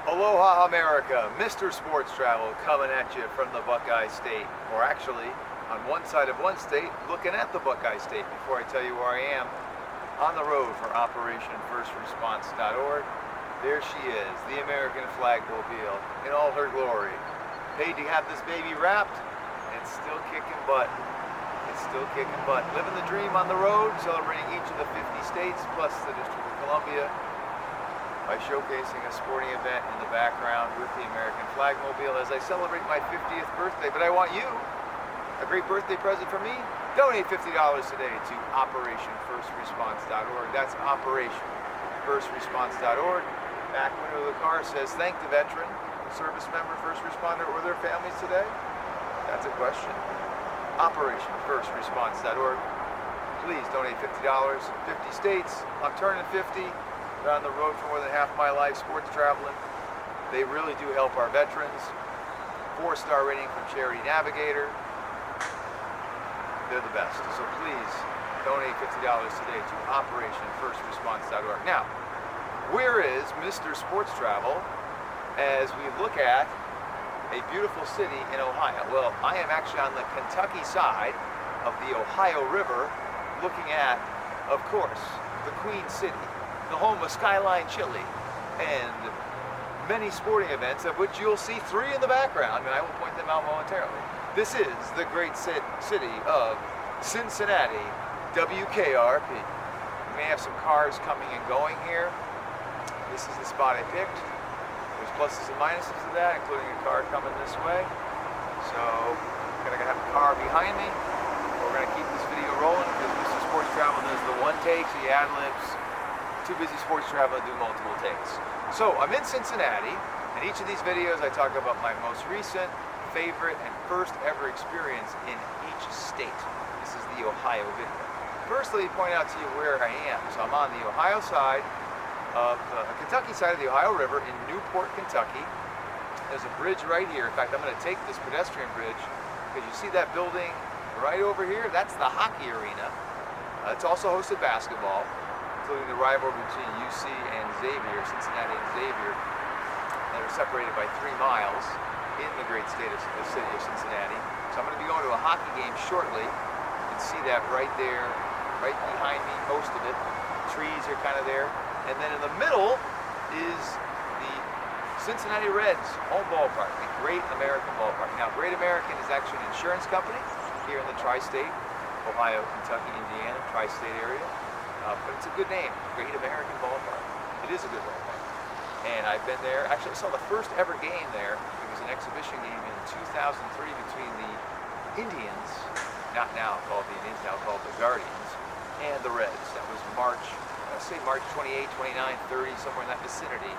Aloha America, Mr. Sports Travel coming at you from the Buckeye State, or actually on one side of one state looking at the Buckeye State. Before I tell you where I am, on the road for OperationFirstResponse.org. There she is, the American flag mobile in all her glory. Paid to have this baby wrapped, and it's still kicking butt. It's still kicking butt. Living the dream on the road, celebrating each of the 50 states plus the District of Columbia, by showcasing a sporting event in the background with the American flag mobile as I celebrate my 50th birthday. But I want you, a great birthday present for me, donate $50 today to OperationFirstResponse.org. That's OperationFirstResponse.org. Back window of the car says, thank the veteran, service member, first responder, or their families today. That's a question. OperationFirstResponse.org. Please donate $50, 50 states. I'm turning 50. Been on the road for more than half my life, sports traveling. They really do help our veterans. 4-star rating from Charity Navigator. They're the best. So please donate $50 today to OperationFirstResponse.org. Now, where is Mr. Sports Travel as we look at a beautiful city in Ohio? Well, I am actually on the Kentucky side of the Ohio River, looking at, of course, the Queen City, the home of Skyline Chili, and many sporting events, of which you'll see 3 in the background, and I will point them out momentarily. This is the great city of Cincinnati, WKRP. We may have some cars coming and going here. This is the spot I picked. There's pluses and minuses to that, including a car coming this way. So, I'm gonna have a car behind me. We're gonna keep this video rolling because Mr. Sports Travel does the one takes, the ad-libs. Too busy sports travel to do multiple takes. So I'm in Cincinnati, and each of these videos I talk about my most recent, favorite, and first ever experience in each state. This is the Ohio video. First, let me point out to you where I am. So I'm on the Ohio side of the Kentucky side of the Ohio River in Newport, Kentucky. There's a bridge right here. In fact, I'm going to take this pedestrian bridge because you see that building right over here? That's the hockey arena. It's also hosted basketball, including the rivalry between UC and Xavier, Cincinnati and Xavier, that are separated by 3 miles in the great city of Cincinnati. So I'm going to be going to a hockey game shortly. You can see that right there, right behind me, most of it. Trees are kind of there. And then in the middle is the Cincinnati Reds home ballpark, the Great American Ballpark. Now, Great American is actually an insurance company here in the tri-state, Ohio, Kentucky, Indiana, tri-state area. But it's a good name, Great American Ballpark. It is a good ballpark. And I've been there. Actually, I saw the first ever game there. It was an exhibition game in 2003 between the Indians, not now called the Indians, now called the Guardians, and the Reds. That was March 28, 29, 30, somewhere in that vicinity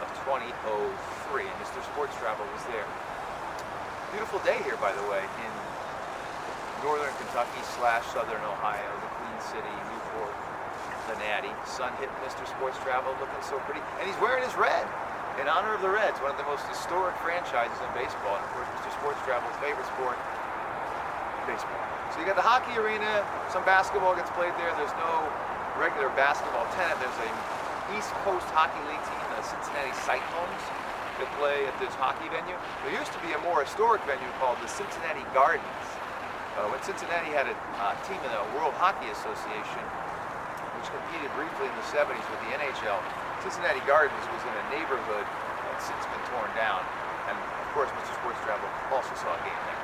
of 2003. And Mr. Sports Travel was there. Beautiful day here, by the way, in northern Kentucky / southern Ohio, the Queen City, Newport. The Natty. Sun hitting Mr. Sports Travel, looking so pretty. And he's wearing his red in honor of the Reds, one of the most historic franchises in baseball. And of course, Mr. Sports Travel's favorite sport, baseball. So you got the hockey arena, some basketball gets played there. There's no regular basketball tenant. There's a East Coast Hockey League team, the Cincinnati Cyclones, that play at this hockey venue. There used to be a more historic venue called the Cincinnati Gardens. When Cincinnati had a team in the World Hockey Association, which competed briefly in the 70s with the NHL, Cincinnati Gardens was in a neighborhood that's since been torn down. And of course, Mr. Sports Travel also saw a game there.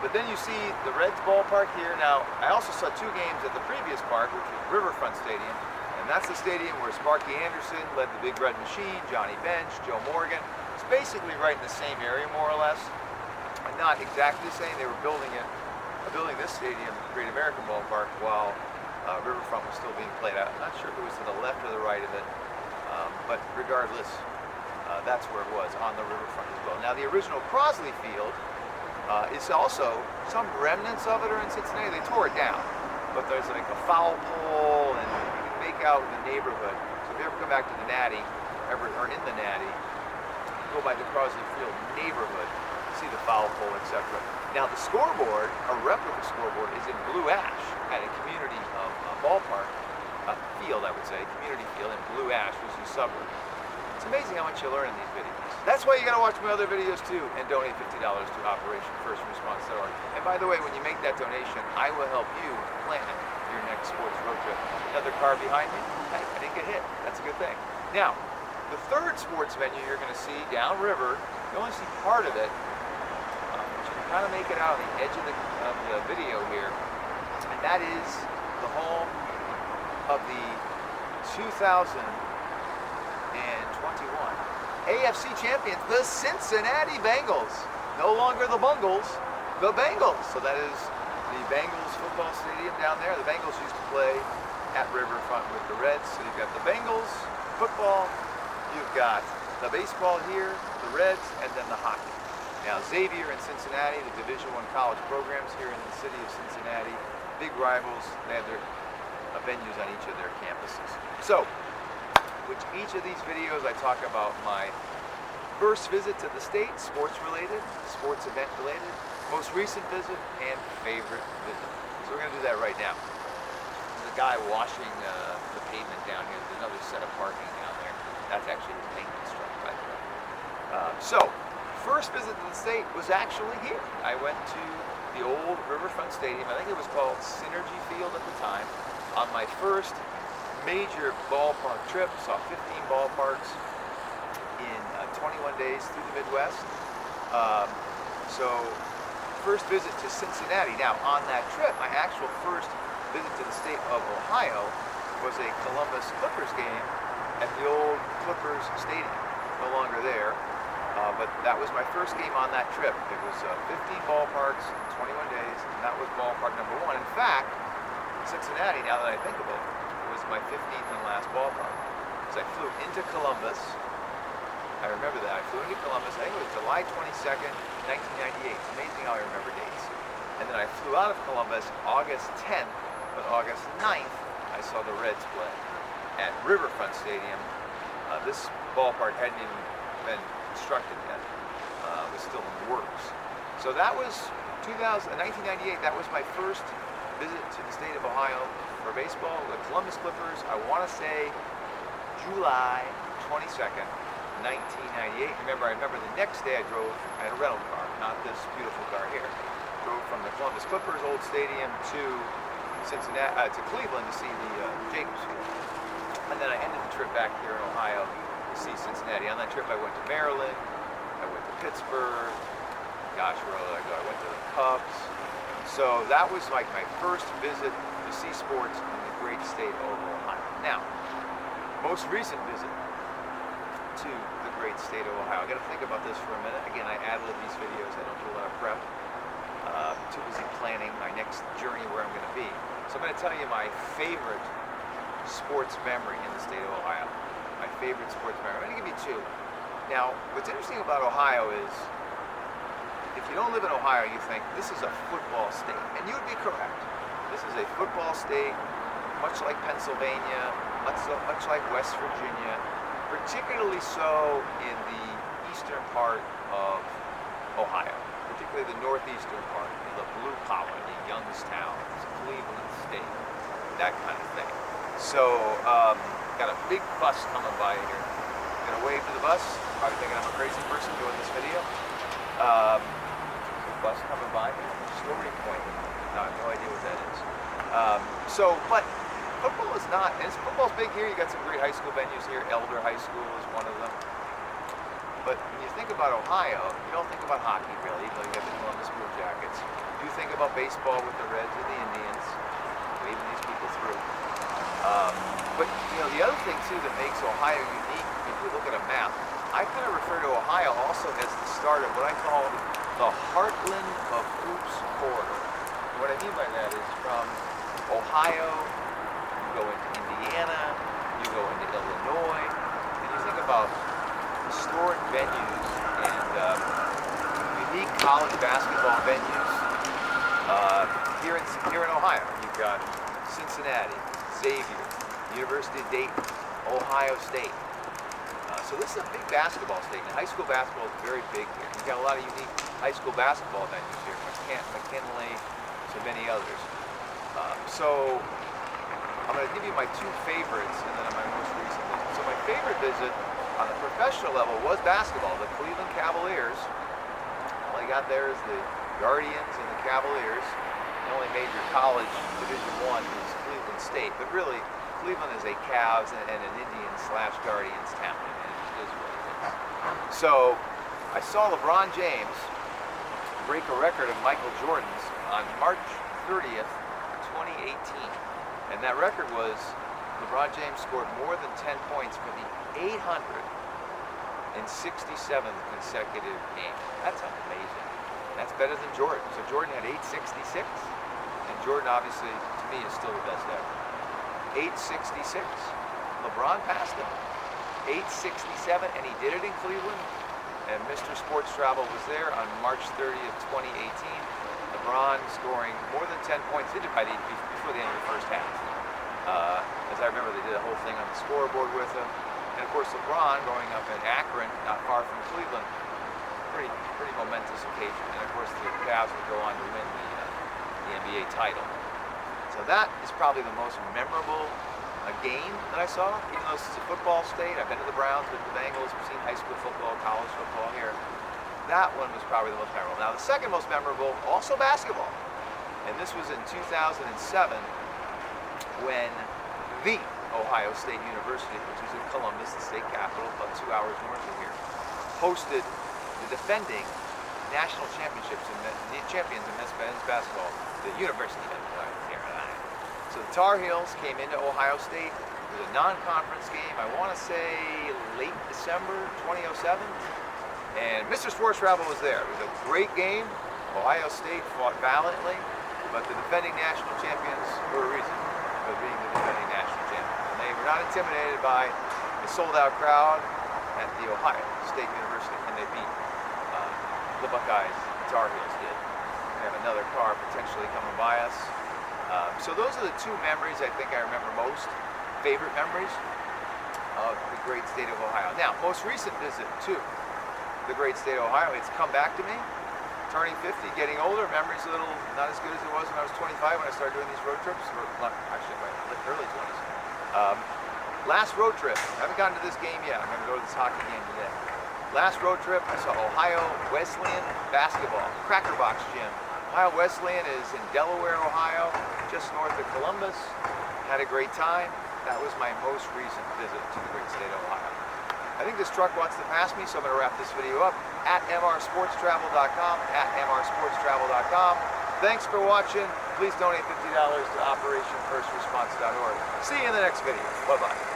But then you see the Reds ballpark here. Now, I also saw 2 games at the previous park, which was Riverfront Stadium. And that's the stadium where Sparky Anderson led the Big Red Machine, Johnny Bench, Joe Morgan. It's basically right in the same area, more or less. And not exactly the same. They were building this stadium, Great American Ballpark, while Riverfront was still being played out. I'm not sure if it was to the left or the right of it, but regardless, that's where it was, on the riverfront as well. Now, the original Crosley Field is also, some remnants of it are in Cincinnati. They tore it down, but there's like a foul pole, and you can make out the neighborhood. So if you ever come back to the Natty, or in the Natty, go by the Crosley Field neighborhood, see the foul pole, etc. Now, the scoreboard, a replica scoreboard, is in Blue Ash at a community ballpark, field, I would say, community field in Blue Ash, which is a suburb. It's amazing how much you learn in these videos. That's why you gotta watch my other videos too, and donate $50 to Operation First Response.org. And by the way, when you make that donation, I will help you plan your next sports road trip. Another car behind me, hey, I didn't get hit. That's a good thing. Now, the third sports venue you're gonna see downriver, you only see part of it, but you can kind of make it out on the edge of the video here, and that is the home of the 2021 AFC champions, the Cincinnati Bengals. No longer the Bungles, the Bengals. So that is the Bengals football stadium down there. The Bengals used to play at Riverfront with the Reds. So you've got the Bengals football, you've got the baseball here, the Reds, and then the hockey. Now Xavier and Cincinnati, the Division I college programs here in the city of Cincinnati, big rivals. They have their venues on each of their campuses. So, with each of these videos I talk about my first visit to the state, sports related, sports event related, most recent visit, and favorite visit. So we're going to do that right now. There's a guy washing the pavement down here. There's another set of parking down there. That's actually his maintenance truck, by the way. So, first visit to the state was actually here. I went to the old Riverfront Stadium. I think it was called Synergy Field at the time. On my first major ballpark trip, saw 15 ballparks in 21 days through the Midwest. So first visit to Cincinnati. Now on that trip, my actual first visit to the state of Ohio was a Columbus Clippers game at the old Clippers Stadium. No longer there, but that was my first game on that trip. It was 15 ballparks in 21 days, and that was ballpark number 1. In fact, Cincinnati, now that I think of it, was my 15th and last ballpark. Because I flew into Columbus. I remember that. I flew into Columbus, I think it was July 22nd, 1998. It's amazing how I remember dates. And then I flew out of Columbus August 10th, but August 9th, I saw the Reds play at Riverfront Stadium. This ballpark hadn't even been constructed yet. It was still in the works. So that was 1998. That was my first visit to the state of Ohio for baseball. The Columbus Clippers, I want to say July 22nd, 1998. I remember the next day I had a rental car, not this beautiful car here. Drove from the Columbus Clippers old stadium to Cincinnati, to Cleveland to see the Jacobs Field. And then I ended the trip back here in Ohio to see Cincinnati. On that trip I went to Maryland, I went to Pittsburgh, gosh, where did I go? I went to the Cubs. So that was like my first visit to see sports in the great state of Ohio. Now, most recent visit to the great state of Ohio. I got to think about this for a minute. Again, I ad-lib these videos. I don't do a lot of prep. Too busy planning my next journey where I'm going to be. So I'm going to tell you my favorite sports memory in the state of Ohio. My favorite sports memory. I'm going to give you two. Now, what's interesting about Ohio is, if you don't live in Ohio, you think this is a football state, and you would be correct. This is a football state, much like Pennsylvania, much like West Virginia, particularly so in the eastern part of Ohio, particularly the northeastern part, the blue collar, the Youngstown, Cleveland State, that kind of thing. So, got a big bus coming by here. Gonna wave to the bus, probably thinking I'm a crazy person doing this video. Bus coming by here, story point. No, I have no idea what that is. But football is not, and football's big here. You got some great high school venues here. Elder High School is one of them. But when you think about Ohio, you don't think about hockey really, even though you have the Columbus Blue Jackets. You think about baseball with the Reds and the Indians, waving these people through. But you know, the other thing too that makes Ohio unique, if you look at a map, I kind of refer to Ohio also as the start of what I call the heartland of hoops corridor. And what I mean by that is from Ohio, you go into Indiana, you go into Illinois, and you think about historic venues and unique college basketball venues here in Ohio. You've got Cincinnati, Xavier, University of Dayton, Ohio State. So this is a big basketball state, and high school basketball is very big here. You've got a lot of unique high school basketball venues here, McKinley, so many others. So I'm going to give you my two favorites, and then my most recent visit. So my favorite visit, on the professional level was basketball. The Cleveland Cavaliers, all you got there is the Guardians and the Cavaliers. The only major college Division I is Cleveland State, but really Cleveland is a Cavs and an Indians/Guardians town, and it is what it is. So I saw LeBron James break a record of Michael Jordan's on March 30th, 2018. And that record was LeBron James scored more than 10 points for the 867th consecutive game. That's amazing. That's better than Jordan. So Jordan had 866, and Jordan obviously, to me, is still the best ever. 866. LeBron passed him. 867, and he did it in Cleveland. And Mr. Sports Travel was there on March 30th, 2018. LeBron scoring more than 10 points. They did it before the end of the first half. As I remember, they did a whole thing on the scoreboard with him. And of course, LeBron growing up in Akron, not far from Cleveland, pretty momentous occasion. And of course, the Cavs would go on to win the NBA title. So that is probably the most memorable game that I saw. Even though this is a football state, I've been to the Browns, been to the Bengals, I've seen high school football, college football here. That one was probably the most memorable. Now, the second most memorable, also basketball. And this was in 2007 when the Ohio State University, which is in Columbus, the state capital, about 2 hours north of here, hosted the defending national championships and the champions in men's basketball, the University of Carolina. So the Tar Heels came into Ohio State. It was a non-conference game, I want to say late December 2007. And Mr. Sports Travel was there. It was a great game. Ohio State fought valiantly, but the defending national champions were a reason for being the defending national champions. And they were not intimidated by a sold-out crowd at the Ohio State University, and they beat the Buckeyes. The Tar Heels did. We have another car potentially coming by us. So those are the two memories I think I remember most, favorite memories of the great state of Ohio. Now, most recent visit to the great state of Ohio, it's come back to me, turning 50, getting older, memories a little not as good as it was when I was 25 when I started doing these road trips, or actually my early 20s. Last road trip, I haven't gotten to this game yet, I'm going to go to this hockey game today. Last road trip, I saw Ohio Wesleyan basketball, Cracker Box Gym. Ohio Wesleyan is in Delaware, Ohio, just north of Columbus. Had a great time. That was my most recent visit to the great state of Ohio. I think this truck wants to pass me, so I'm going to wrap this video up at mrsportstravel.com, at mrsportstravel.com. Thanks for watching. Please donate $50 to OperationFirstResponse.org. See you in the next video. Bye-bye.